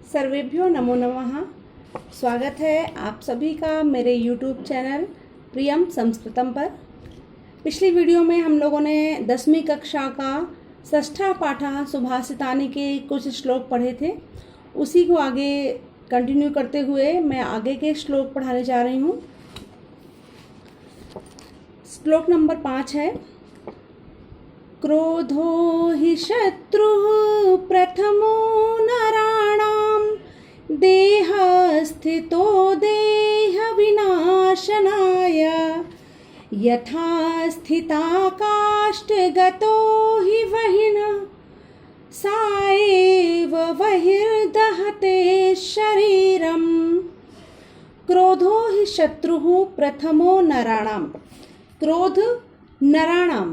सर्वेभ्यो नमो नमः। स्वागत है आप सभी का मेरे YouTube चैनल प्रियम संस्कृतम पर। पिछली वीडियो में हम लोगों ने 10वीं कक्षा का षष्ठा पाठः सुभाषितानि के कुछ श्लोक पढ़े थे। उसी को आगे कंटिन्यू करते हुए मैं आगे के श्लोक पढ़ाने जा रही हूँ। श्लोक नंबर 5 है, क्रोधो हि शत्रुः प्रथमो नराणां देहस्थितो देहविनाशनाय यथा स्थिताकाष्ठगतो हि वह्निः सा एव बहिर्दहते शरीरम्। क्रोधो हि शत्रुः प्रथमो नराणां। क्रोध नराणां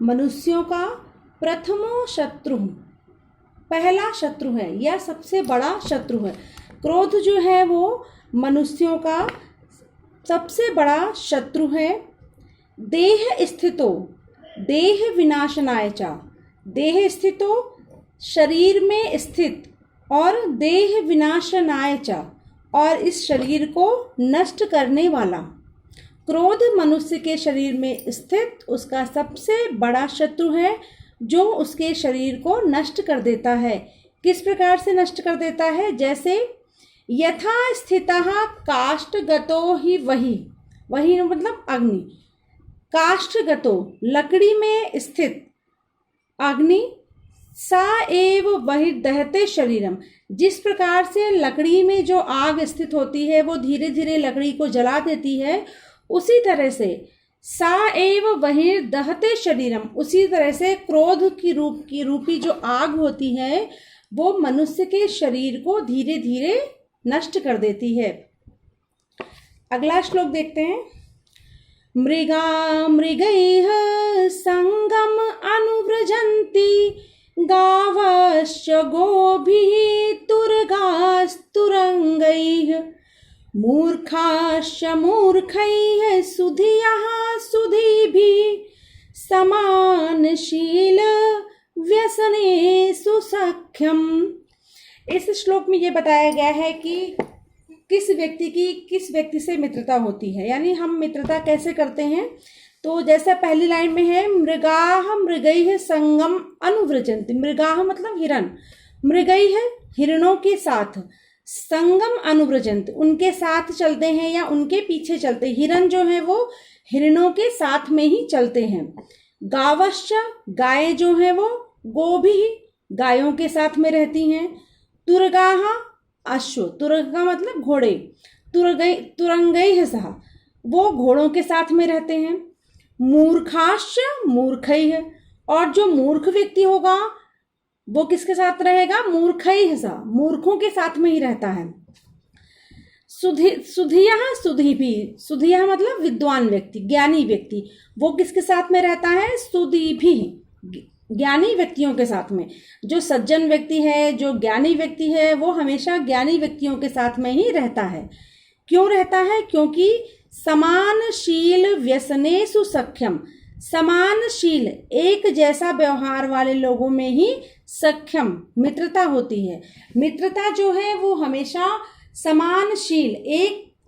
मनुष्यों का प्रथमो शत्रु, पहला शत्रु है या सबसे बड़ा शत्रु है। क्रोध जो है वो मनुष्यों का सबसे बड़ा शत्रु है। देह स्थितो देह विनाशनाय च, देह स्थितो शरीर में स्थित और देह विनाशनाय च, और इस शरीर को नष्ट करने वाला। क्रोध मनुष्य के शरीर में स्थित उसका सबसे बड़ा शत्रु है जो उसके शरीर को नष्ट कर देता है। किस प्रकार से नष्ट कर देता है? जैसे यथा स्थितः काष्ठगतो हि वही, वही मतलब अग्नि, काष्ठगतो लकड़ी में स्थित अग्नि, सा एव बहिर्दहते शरीरम, जिस प्रकार से लकड़ी में जो आग स्थित होती है वो धीरे धीरे लकड़ी को जला देती है, उसी तरह से सा एव बहिर्दहते शरीरम, उसी तरह से क्रोध की रूपी जो आग होती है वो मनुष्य के शरीर को धीरे धीरे नष्ट कर देती है। अगला श्लोक देखते हैं। मृगा मृगैः संगम अनुव्रजन्ति गावश्च गोभिः तुरगास्तुरंगैः मूर्खाश्च मूर्खैः सुधियः सुधीभिः समानशील व्यसनेषु सख्यम। इस श्लोक में ये बताया गया है कि किस व्यक्ति से मित्रता होती है, यानी हम मित्रता कैसे करते हैं। तो जैसा पहली लाइन में है, मृगाः मृगैः संगम अनुव्रजन्ति। मृगाः मतलब हिरण, मृगैः हिरणों के साथ, संगम अनुव्रजंत उनके साथ चलते हैं या उनके पीछे चलते। हिरण जो है वो हिरणों के साथ में ही चलते हैं। गावश्च गाय जो है वो गोभी गायों के साथ में रहती हैं। तुरगाः अश्व, तुरगा मतलब घोड़े, तुरंगैः सह वो घोड़ों के साथ में रहते हैं। मूर्खाश्च मूर्खैः, और जो मूर्ख व्यक्ति होगा वो किसके साथ रहेगा? मूर्खैः सह, मूर्खों के साथ में ही रहता है। सुधियः सुधीभिः, सुधियः मतलब विद्वान व्यक्ति, ज्ञानी व्यक्ति, वो किसके साथ में रहता है? सुधीभिः, ज्ञानी व्यक्तियों के साथ में। जो सज्जन व्यक्ति है, जो ज्ञानी व्यक्ति है, वो हमेशा ज्ञानी व्यक्तियों के साथ में ही रहता है। क्यों रहता है? क्योंकि समानशील व्यसनेषु सख्यम, समानशील एक जैसा व्यवहार वाले लोगों में ही सख्यम मित्रता होती है। मित्रता जो है वो हमेशा समानशील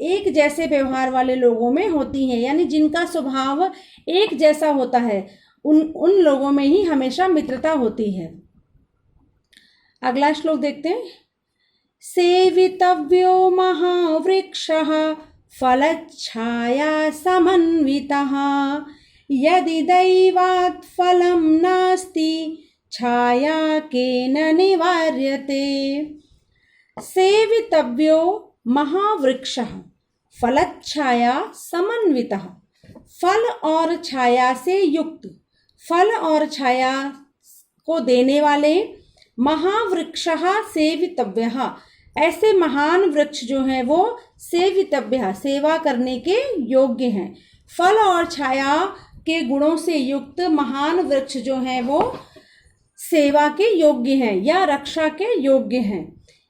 एक जैसे व्यवहार वाले लोगों में होती है, यानी जिनका स्वभाव एक जैसा होता है उन लोगों में ही हमेशा मित्रता होती है। अगला श्लोक देखते हैं। सेवितव्यो महावृक्षः फलच्छाया समन्वितः यदि दैवात् फलं नास्ति छाया केन निवार्यते। सेवितव्यो महावृक्षः फलच्छाया समन्वितः, फल और छाया से युक्त, फल और छाया को देने वाले महावृक्षः सेवितव्यः, ऐसे महान वृक्ष जो हैं वो सेवितव्य, सेवा करने के योग्य हैं। फल और छाया के गुणों से युक्त महान वृक्ष जो हैं वो सेवा के योग्य हैं या रक्षा के योग्य हैं।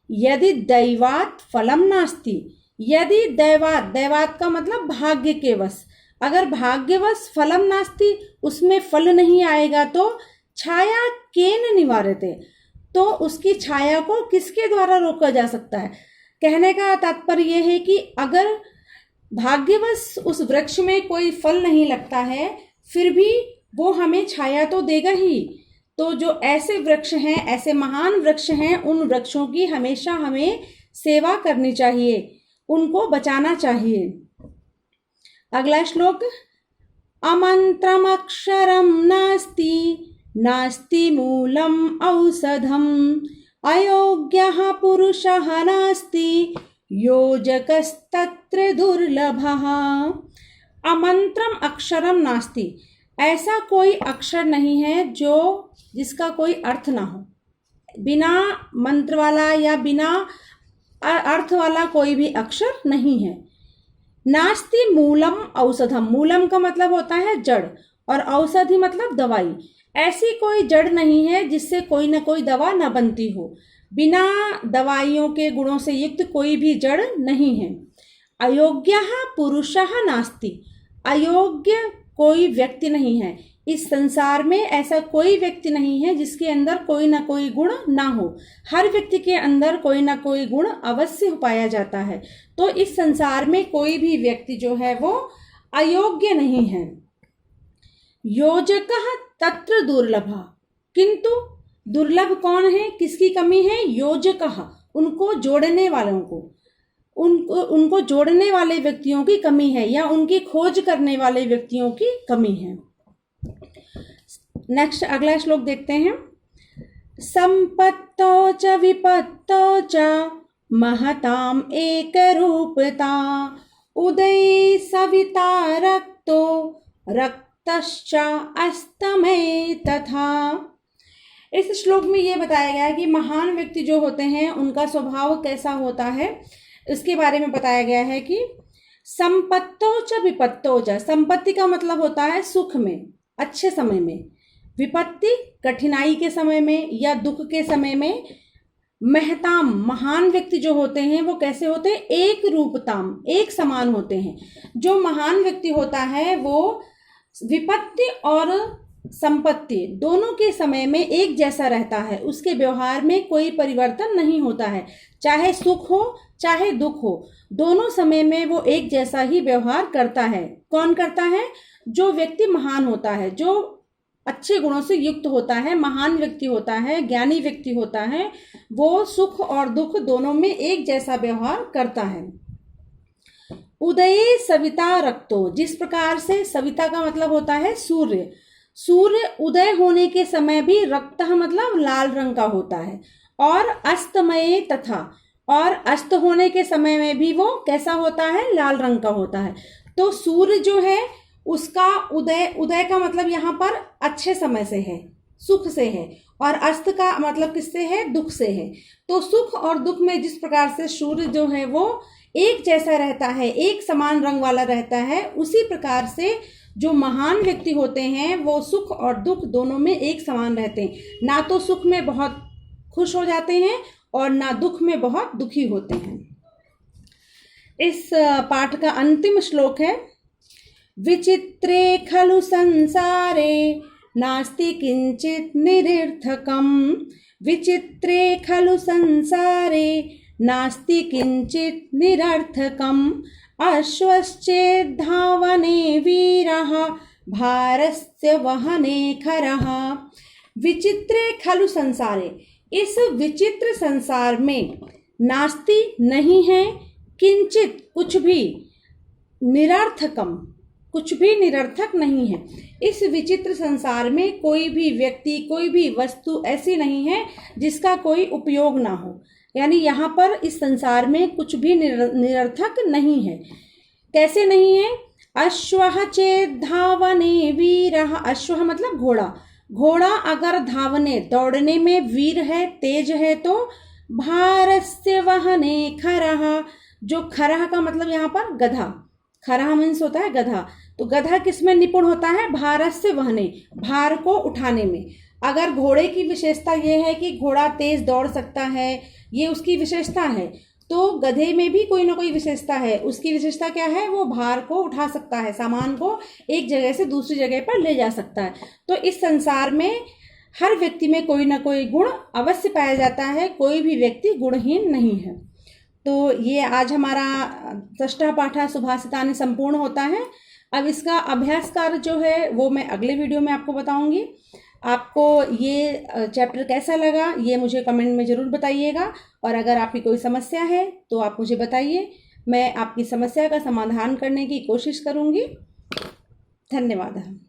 यदि दैवात फलम नास्ति, यदि दैवात, दैवात का मतलब भाग्य के वश, अगर भाग्यवश फलम नास्ति उसमें फल नहीं आएगा तो छाया केन निवार्यते, तो उसकी छाया को किसके द्वारा रोका जा सकता है? कहने का तात्पर्य यह है कि अगर भाग्यवश उस वृक्ष में कोई फल नहीं लगता है, फिर भी वो हमें छाया तो देगा ही। तो जो ऐसे वृक्ष हैं, ऐसे महान वृक्ष हैं, उन वृक्षों की हमेशा हमें सेवा करनी चाहिए, उनको बचाना चाहिए। अगला श्लोक, अमंत्रमक्षरम नास्ति नास्ति मूलम औषधम अयोग्यः पुरुषः नास्ति योजकस्तत्र दुर्लभः। अमंत्रम अक्षरम नास्ति, ऐसा कोई अक्षर नहीं है जिसका कोई अर्थ ना हो। बिना मंत्र वाला या बिना अर्थ वाला कोई भी अक्षर नहीं है। नास्ति मूलम औषधम, मूलम का मतलब होता है जड़, और औषधि मतलब दवाई। ऐसी कोई जड़ नहीं है जिससे कोई ना कोई दवा न बनती हो। बिना दवाइयों के गुणों से युक्त कोई भी जड़ नहीं है। अयोग्यः पुरुषः नास्ति, अयोग्य कोई व्यक्ति नहीं है। इस संसार में ऐसा कोई व्यक्ति नहीं है जिसके अंदर कोई ना कोई गुण ना हो। हर व्यक्ति के अंदर कोई ना कोई गुण अवश्य पाया जाता है। तो इस संसार में कोई भी व्यक्ति जो है वो अयोग्य नहीं है। योजकः तत्र दुर्लभः, किंतु दुर्लभ कौन है, किसकी कमी है? योजकः, उनको जोड़ने वालों को, उनको जोड़ने वाले व्यक्तियों की कमी है, या उनकी खोज करने वाले व्यक्तियों की कमी है। नेक्स्ट अगला श्लोक देखते हैं। संपत्तो च विपत्तो च महताम एक रूपता उदय सविता रक्तो रक्तश्च अस्तमय तथा। इस श्लोक में यह बताया गया है कि महान व्यक्ति जो होते हैं उनका स्वभाव कैसा होता है, इसके बारे में बताया गया है कि संपत्तो च विपत्तो च, संपत्ति का मतलब होता है सुख में, अच्छे समय में, विपत्ति कठिनाई के समय में या दुख के समय में। महताम, महान व्यक्ति जो होते हैं वो कैसे होते हैं? एक रूपताम, एक समान होते हैं। जो महान व्यक्ति होता है वो विपत्ति और संपत्ति दोनों के समय में एक जैसा रहता है, उसके व्यवहार में कोई परिवर्तन नहीं होता है। चाहे सुख हो चाहे दुख हो, दोनों समय में वो एक जैसा ही व्यवहार करता है। कौन करता है? जो व्यक्ति महान होता है, जो अच्छे गुणों से युक्त होता है, महान व्यक्ति होता है, ज्ञानी व्यक्ति होता है, वो सुख और दुख दोनों में एक जैसा व्यवहार करता है। उदय सविता रक्तो, जिस प्रकार से सविता का मतलब होता है सूर्य, सूर्य उदय होने के समय भी रक्त मतलब लाल रंग का होता है, और अस्तमय तथा, और अस्त होने के समय में भी वो कैसा होता है? लाल रंग का होता है। तो सूर्य जो है उसका उदय, उदय का मतलब यहाँ पर अच्छे समय से है, सुख से है, और अस्त का मतलब किससे है? दुख से है। तो सुख और दुख में जिस प्रकार से सूर्य जो है वो एक जैसा रहता है, एक समान रंग वाला रहता है, उसी प्रकार से जो महान व्यक्ति होते हैं वो सुख और दुख दोनों में एक समान रहते हैं। ना तो सुख में बहुत खुश हो जाते हैं और ना दुख में बहुत दुखी होते हैं। इस पाठ का अंतिम श्लोक है, विचित्रे खलु संसारे नास्ति किंचित निरर्थकम, विचित्रे खलु संसारे नास्ति किंचित निरर्थकम, अश्वश्चेद्धावने वीरः भारस्य वहने खरः। विचित्रे खलु संसारे, इस विचित्र संसार में नास्ति नहीं है, किंचित कुछ भी, निरर्थकम कुछ भी निरर्थक नहीं है। इस विचित्र संसार में कोई भी व्यक्ति, कोई भी वस्तु ऐसी नहीं है जिसका कोई उपयोग ना हो। यानी यहाँ पर इस संसार में कुछ भी निरर्थक नहीं है। कैसे नहीं है? अश्वः चेत् धावने वीरः, अश्व मतलब घोड़ा, घोड़ा अगर धावने दौड़ने में वीर है, तेज है, तो भारस्य वहने खरः, जो खरः का मतलब यहाँ पर गधा, खरः मीन्स होता है गधा। तो गधा किसमें निपुण होता है? भारस्य वहने, भार को उठाने में। अगर घोड़े की विशेषता ये है कि घोड़ा तेज दौड़ सकता है, ये उसकी विशेषता है, तो गधे में भी कोई ना कोई विशेषता है। उसकी विशेषता क्या है? वो भार को उठा सकता है, सामान को एक जगह से दूसरी जगह पर ले जा सकता है। तो इस संसार में हर व्यक्ति में कोई ना कोई गुण अवश्य पाया जाता है, कोई भी व्यक्ति गुणहीन नहीं है। तो ये आज हमारा षष्ठः पाठः सुभाषितानि संपूर्ण होता है। अब इसका अभ्यास कार्य जो है वो मैं अगले वीडियो में आपको बताऊंगी। आपको ये चैप्टर कैसा लगा ये मुझे कमेंट में ज़रूर बताइएगा, और अगर आपकी कोई समस्या है तो आप मुझे बताइए, मैं आपकी समस्या का समाधान करने की कोशिश करूंगी। धन्यवाद।